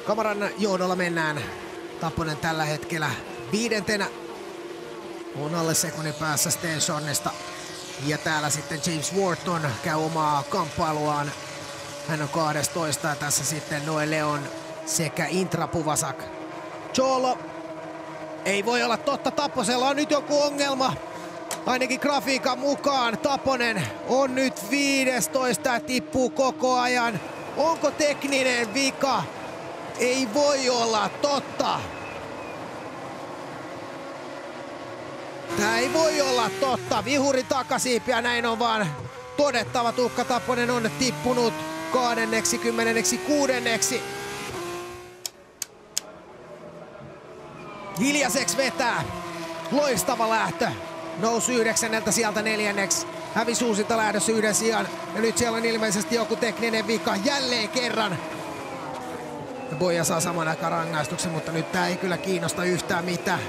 Kamaran johdolla mennään. Tapponen tällä hetkellä 5. On alle sekunnin päässä Stensonista. Ja täällä sitten James Wharton käy omaa kamppailuaan. Hän on 12 ja tässä sitten Noe Leon sekä Intra Puvasak. Cholo. Ei voi olla totta, Tapposella on nyt joku ongelma. Ainakin grafiikan mukaan Tapponen on nyt 15 ja tippuu koko ajan. Onko tekninen vika? Ei voi olla totta. Tää ei voi olla totta. Vihuri takasiipi ja näin on vaan todettava. Tuukka Tapponen on tippunut 26. Hiljaiseksi vetää. Loistava lähtö. Nousi 9. sieltä 4. Hävisi uusinta lähdössä 1 sijan. Ja nyt siellä on ilmeisesti joku tekninen vika jälleen kerran. Ja Boija saa saman aikaan rangaistuksen, mutta nyt tää ei kyllä kiinnosta yhtään mitään.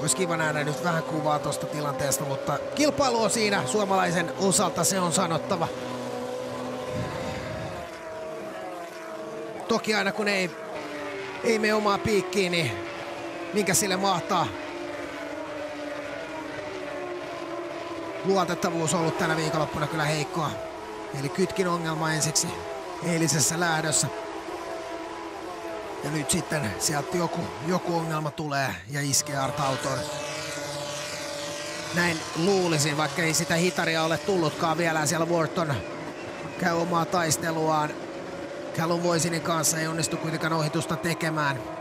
Olisi kiva nähdä nyt vähän kuvaa tuosta tilanteesta, mutta kilpailu on siinä suomalaisen osalta, se on sanottava. Toki aina kun ei mene omaa piikkiin, niin minkä sille mahtaa. Luotettavuus on ollut tänä viikonloppuna kyllä heikkoa. Eli kytkin ongelma ensiksi eilisessä lähdössä. Ja nyt sitten sieltä joku ongelma tulee ja iskee Art-autoon. Näin luulisin, vaikka ei sitä hitaria ole tullutkaan vielä. Siellä Wharton käy omaa taisteluaan. Callum Voisinin kanssa ei onnistu kuitenkaan ohitusta tekemään.